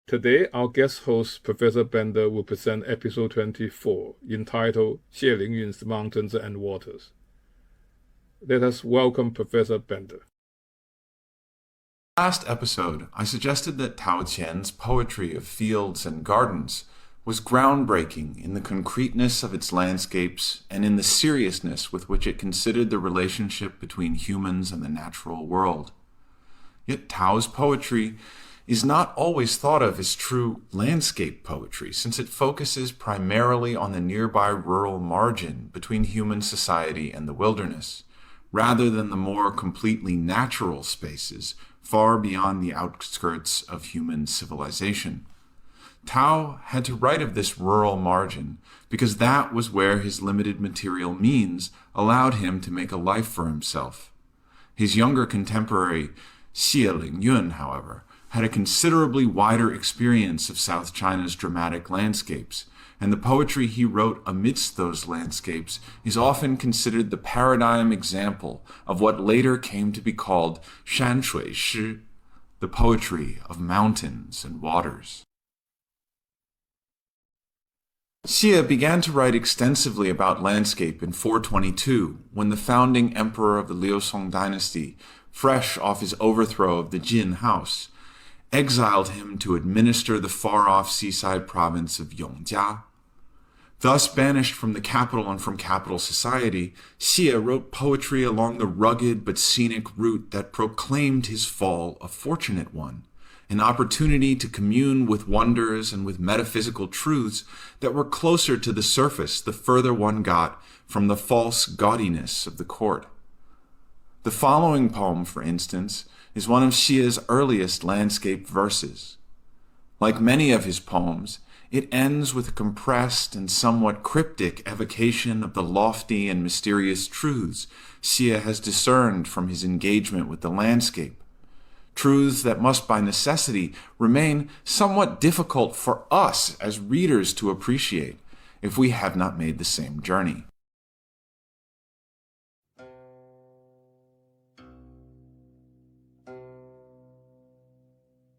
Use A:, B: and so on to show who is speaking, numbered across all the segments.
A: Today, our guest host, Professor Bender, will present episode 24, entitled Xie Lingyun's Mountains and Waters. Let us welcome Professor Bender.
B: Last episode, I suggested that Tao Qian's poetry of fields and gardens was groundbreaking in the concreteness of its landscapes and in the seriousness with which it considered the relationship between humans and the natural world. Yet Tao's poetry is not always thought of as true landscape poetry, since it focuses primarily on the nearby rural margin between human society and the wilderness, rather than the more completely natural spaces far beyond the outskirts of human civilization. Tao had to write of this rural margin because that was where his limited material means allowed him to make a life for himself. His younger contemporary, Xie Lingyun, however, had a considerably wider experience of South China's dramatic landscapes, and the poetry he wrote amidst those landscapes is often considered the paradigm example of what later came to be called shanshui, the poetry of mountains and waters. Xie began to write extensively about landscape in 422, when the founding emperor of the Liu-Song dynasty, fresh off his overthrow of the Jin house, exiled him to administer the far-off seaside province of Yongjia. Thus banished from the capital and from capital society, Xie wrote poetry along the rugged but scenic route that proclaimed his fall a fortunate one, an opportunity to commune with wonders and with metaphysical truths that were closer to the surface the further one got from the false gaudiness of the court. The following poem, for instance, is one of Xie's earliest landscape verses. Like many of his poems, it ends with a compressed and somewhat cryptic evocation of the lofty and mysterious truths Xie has discerned from his engagement with the landscape, truths that must by necessity remain somewhat difficult for us as readers to appreciate if we have not made the same journey.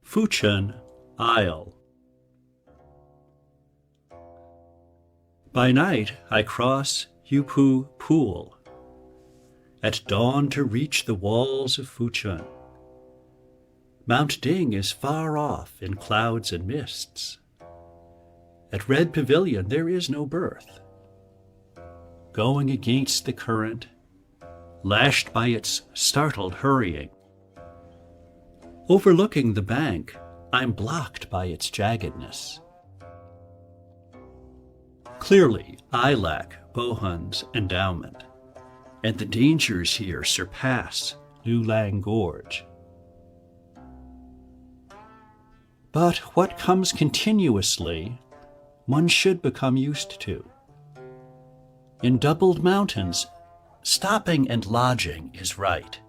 C: Fuchun, Isle. By night I cross Yupu Pool, at dawn to reach the walls of Fuchun. Mount Ding is far off in clouds and mists. At Red Pavilion there is no berth. Going against the current, lashed by its startled hurrying. Overlooking the bank, I'm blocked by its jaggedness. Clearly, I lack Bohun's endowment, and the dangers here surpass Lulang Gorge. But what comes continuously, one should become used to. In doubled mountains, stopping and lodging is right.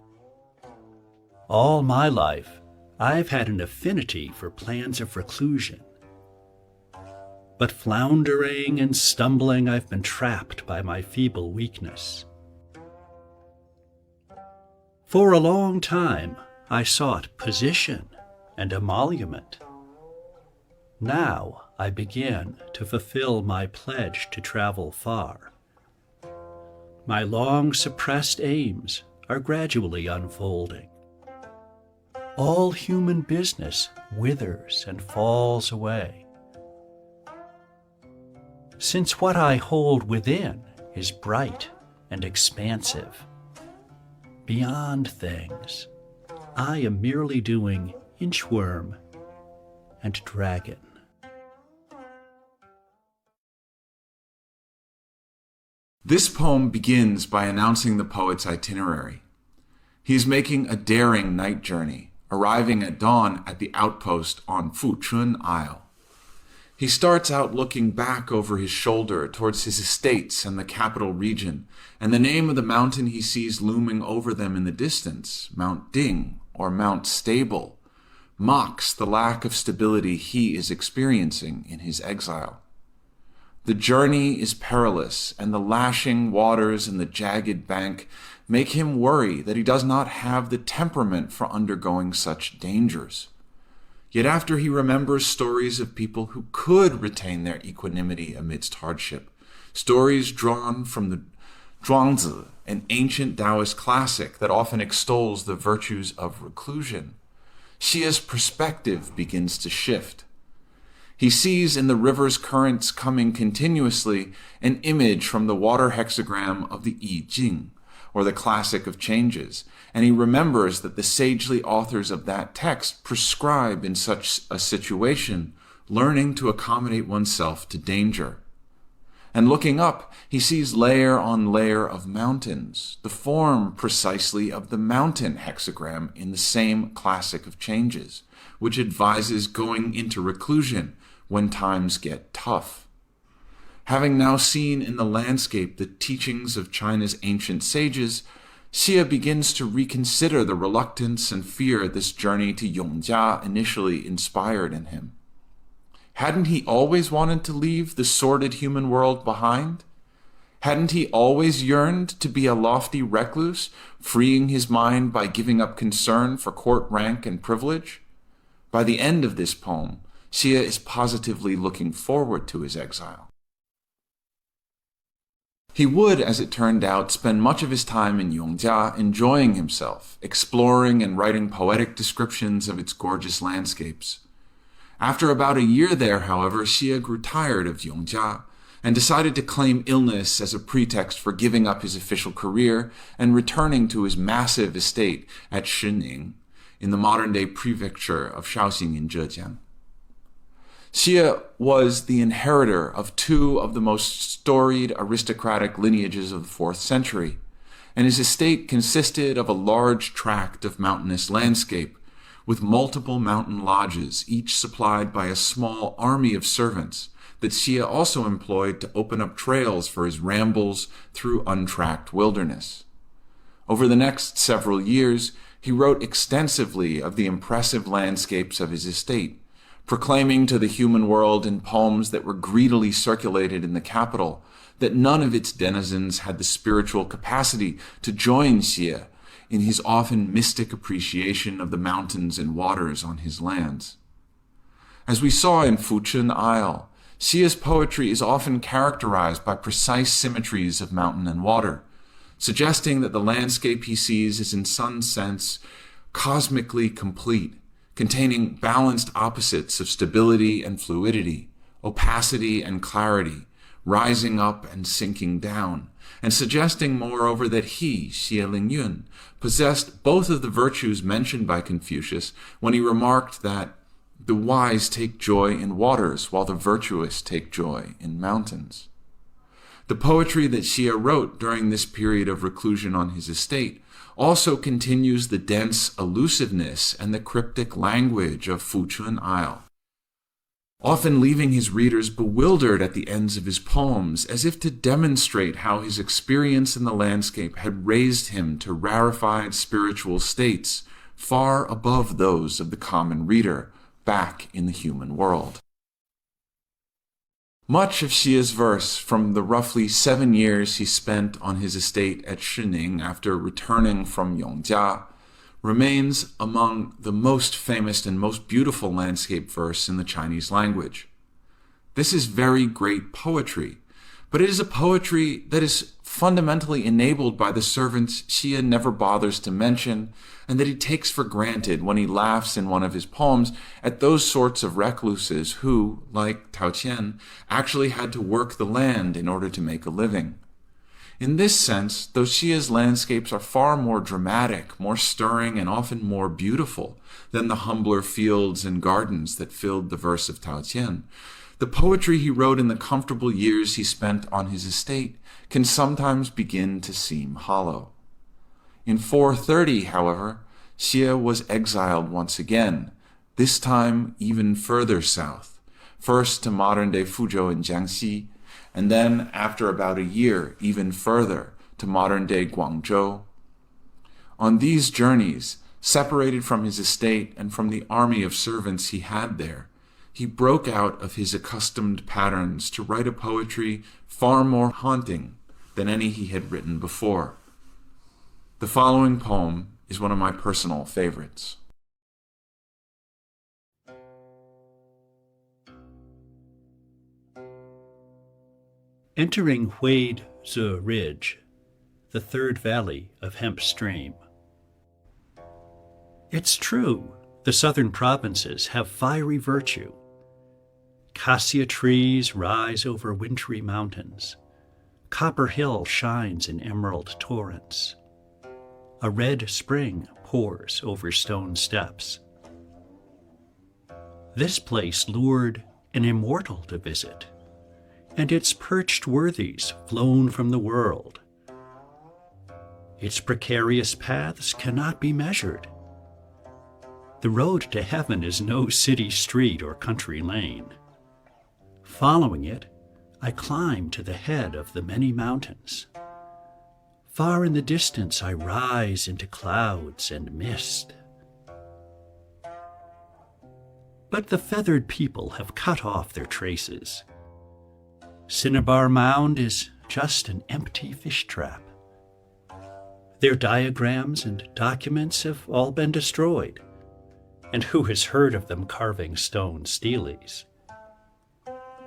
C: All my life, I've had an affinity for plans of reclusion. But floundering and stumbling, I've been trapped by my feeble weakness. For a long time, I sought position and emolument. Now I begin to fulfill my pledge to travel far. My long suppressed aims are gradually unfolding. All human business withers and falls away. Since what I hold within is bright and expansive, beyond things, I am merely doing inchworm and dragon.
B: This poem begins by announcing the poet's itinerary. He is making a daring night journey, arriving at dawn at the outpost on Fuchun Isle. He starts out looking back over his shoulder towards his estates and the capital region, and the name of the mountain he sees looming over them in the distance, Mount Ding or Mount Stable, mocks the lack of stability he is experiencing in his exile. The journey is perilous, and the lashing waters and the jagged bank make him worry that he does not have the temperament for undergoing such dangers. Yet after he remembers stories of people who could retain their equanimity amidst hardship, stories drawn from the Zhuangzi, an ancient Taoist classic that often extols the virtues of reclusion, Xie's perspective begins to shift. He sees in the river's currents coming continuously an image from the water hexagram of the I Ching, or the Classic of Changes, and he remembers that the sagely authors of that text prescribe in such a situation learning to accommodate oneself to danger. And looking up, he sees layer on layer of mountains, the form precisely of the mountain hexagram in the same Classic of Changes, which advises going into reclusion when times get tough. Having now seen in the landscape the teachings of China's ancient sages, Xie begins to reconsider the reluctance and fear this journey to Yongjia initially inspired in him. Hadn't he always wanted to leave the sordid human world behind? Hadn't he always yearned to be a lofty recluse, freeing his mind by giving up concern for court rank and privilege? By the end of this poem, Xie is positively looking forward to his exile. He would, as it turned out, spend much of his time in Yongjia enjoying himself, exploring and writing poetic descriptions of its gorgeous landscapes. After about a year there, however, Xie grew tired of Yongjia and decided to claim illness as a pretext for giving up his official career and returning to his massive estate at Shining in the modern-day prefecture of Shaoxing in Zhejiang. Xie was the inheritor of two of the most storied aristocratic lineages of the 4th century, and his estate consisted of a large tract of mountainous landscape, with multiple mountain lodges, each supplied by a small army of servants that Xie also employed to open up trails for his rambles through untracked wilderness. Over the next several years, he wrote extensively of the impressive landscapes of his estate, proclaiming to the human world in poems that were greedily circulated in the capital that none of its denizens had the spiritual capacity to join Xie in his often mystic appreciation of the mountains and waters on his lands. As we saw in Fuchun Isle, Xie's poetry is often characterized by precise symmetries of mountain and water, suggesting that the landscape he sees is in some sense cosmically complete, containing balanced opposites of stability and fluidity, opacity and clarity, rising up and sinking down, and suggesting, moreover, that he, Xie Lingyun, possessed both of the virtues mentioned by Confucius when he remarked that the wise take joy in waters while the virtuous take joy in mountains. The poetry that Xie wrote during this period of reclusion on his estate also continues the dense elusiveness and the cryptic language of Fuchun Isle, often leaving his readers bewildered at the ends of his poems, as if to demonstrate how his experience in the landscape had raised him to rarefied spiritual states far above those of the common reader back in the human world. Much of Xie's verse from the roughly 7 years he spent on his estate at Shining after returning from Yongjia remains among the most famous and most beautiful landscape verse in the Chinese language. This is very great poetry, but it is a poetry that is fundamentally enabled by the servants Xie never bothers to mention, and that he takes for granted when he laughs in one of his poems at those sorts of recluses who, like Tao Qian, actually had to work the land in order to make a living. In this sense, though Xie's landscapes are far more dramatic, more stirring, and often more beautiful than the humbler fields and gardens that filled the verse of Tao Qian, the poetry he wrote in the comfortable years he spent on his estate can sometimes begin to seem hollow. In 430, however, Xie was exiled once again, this time even further south, first to modern-day Fuzhou in Jiangxi, and then, after about a year, even further to modern-day Guangzhou. On these journeys, separated from his estate and from the army of servants he had there, he broke out of his accustomed patterns to write a poetry far more haunting than any he had written before. The following poem is one of my personal favorites.
C: Entering Huadza Ridge, the third valley of Hemp Stream. It's true, the southern provinces have fiery virtue. Cassia trees rise over wintry mountains. Copper Hill shines in emerald torrents. A red spring pours over stone steps. This place lured an immortal to visit, and its perched worthies flown from the world. Its precarious paths cannot be measured. The road to heaven is no city street or country lane. Following it, I climb to the head of the many mountains. Far in the distance I rise into clouds and mist. But the feathered people have cut off their traces. Cinnabar Mound is just an empty fish trap. Their diagrams and documents have all been destroyed, and who has heard of them carving stone steles?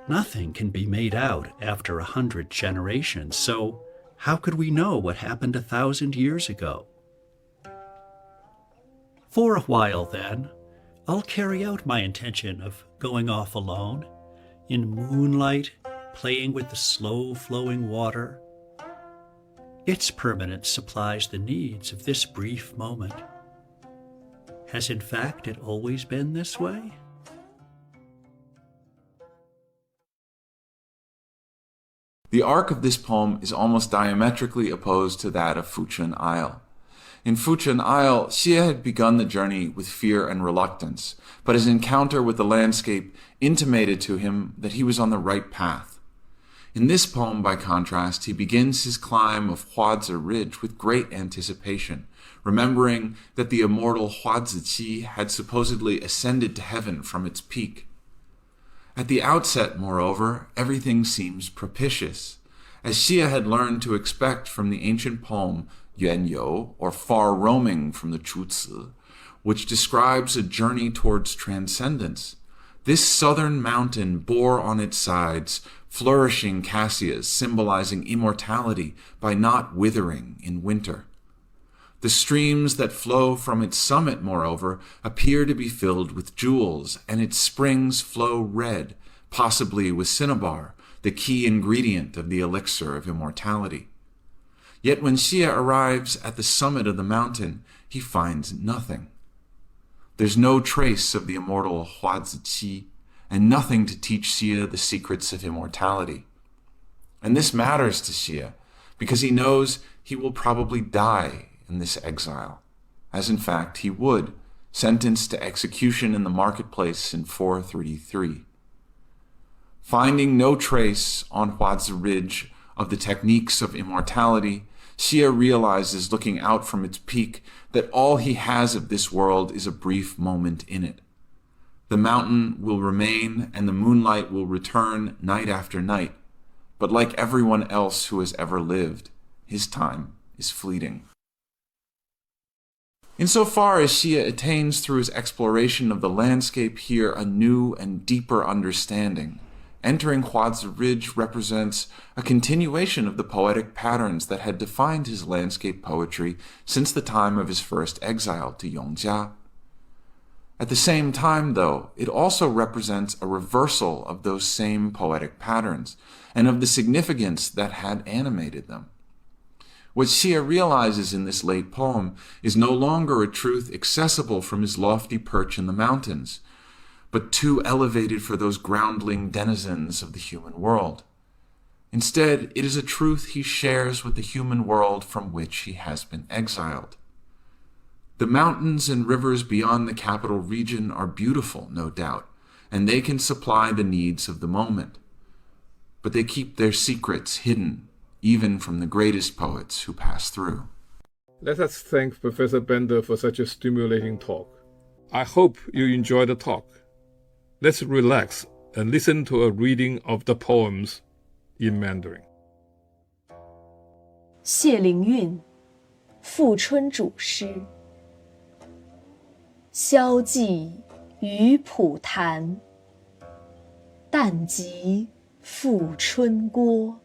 C: Nothing can be made out after 100 generations, so how could we know what happened 1,000 years ago? For a while, then, I'll carry out my intention of going off alone, in moonlight, playing with the slow-flowing water. Its permanence supplies the needs of this brief moment. Has in fact it always been this way?
B: The arc of this poem is almost diametrically opposed to that of Fuchun Isle. In Fuchun Isle, Xie had begun the journey with fear and reluctance, but his encounter with the landscape intimated to him that he was on the right path. In this poem, by contrast, he begins his climb of Huadza Ridge with great anticipation, remembering that the immortal Huadza had supposedly ascended to heaven from its peak. At the outset, moreover, everything seems propitious, as Xie had learned to expect from the ancient poem Yuanyou, or Far Roaming from the Chuzi, which describes a journey towards transcendence. This southern mountain bore on its sides flourishing cassias symbolizing immortality by not withering in winter. The streams that flow from its summit, moreover, appear to be filled with jewels, and its springs flow red, possibly with cinnabar, the key ingredient of the elixir of immortality. Yet when Xie arrives at the summit of the mountain, he finds nothing. There's no trace of the immortal Huadza, and nothing to teach Xie the secrets of immortality. And this matters to Xie, because he knows he will probably die in this exile, as in fact he would, sentenced to execution in the marketplace in 433. Finding no trace on Huadza Ridge of the techniques of immortality, Xie realizes, looking out from its peak, that all he has of this world is a brief moment in it. The mountain will remain and the moonlight will return night after night, but like everyone else who has ever lived, his time is fleeting. Insofar as Xie attains through his exploration of the landscape here a new and deeper understanding, entering Huadza Ridge represents a continuation of the poetic patterns that had defined his landscape poetry since the time of his first exile to Yongjia. At the same time, though, it also represents a reversal of those same poetic patterns and of the significance that had animated them. What Xie realizes in this late poem is no longer a truth accessible from his lofty perch in the mountains, but too elevated for those groundling denizens of the human world. Instead, it is a truth he shares with the human world from which he has been exiled. The mountains and rivers beyond the capital region are beautiful, no doubt, and they can supply the needs of the moment. But they keep their secrets hidden, even from the greatest poets who pass through.
A: Let us thank Professor Bender for such a stimulating talk. I hope you enjoyed the talk. Let's relax and listen to a reading of the poems in Mandarin.
D: 谢灵运，富春主诗。萧寂于浦潭，但及富春郭。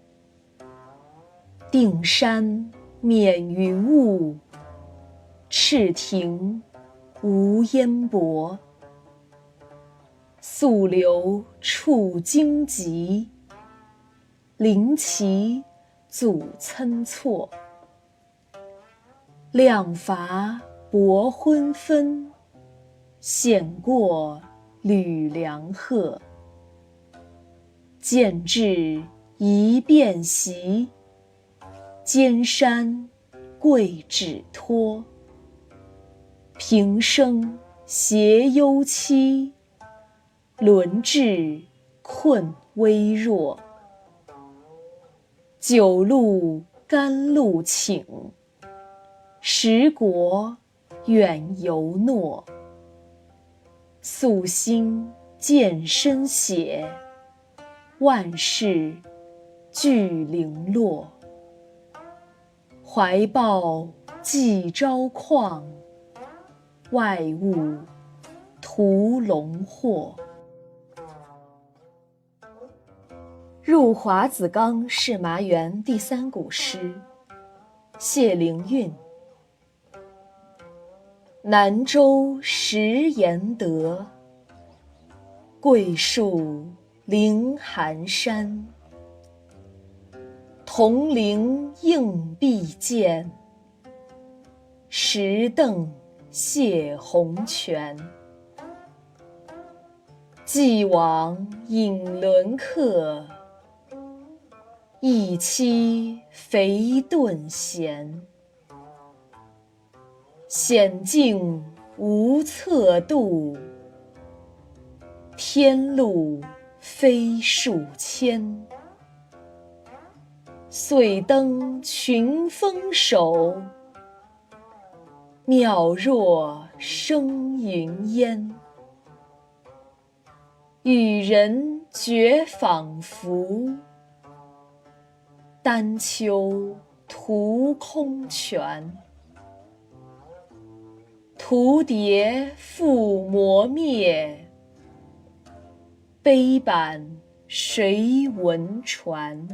D: 定山免云雾，赤庭无烟波。溯流触荆棘，灵旗阻参错。亮伐薄昏分，险过吕梁壑。渐至一变席，尖山贵指托。平生携幽期，轮至困微弱。九路甘露请，十国远游诺。夙兴见身血，万事俱零落。怀抱既招旷，外物图龙祸。入华子冈是麻园第3古诗，谢灵运。南州石岩德，桂树临寒山。铜铃应碧剑，石凳谢红泉。既往引轮客，一期肥顿闲。险境无测度，天路非数千。遂登群峰首，渺若生云烟。与人绝仿佛，丹丘图空泉。途蝶复磨灭，碑板谁闻传？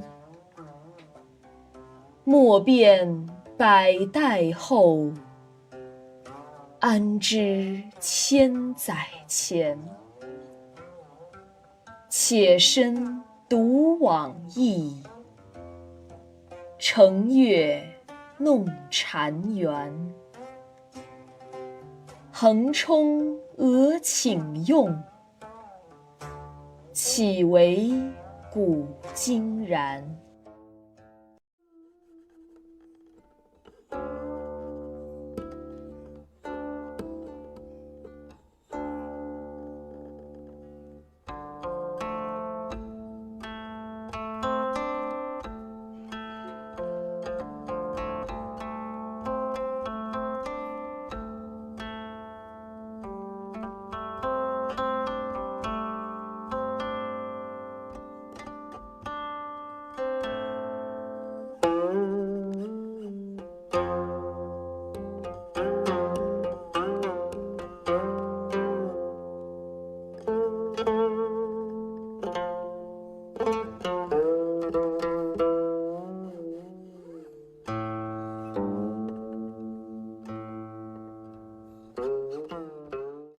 D: 莫辨百代后，安知千载前？且身独往矣，乘月弄禅园。横冲俄请用，岂为古今然。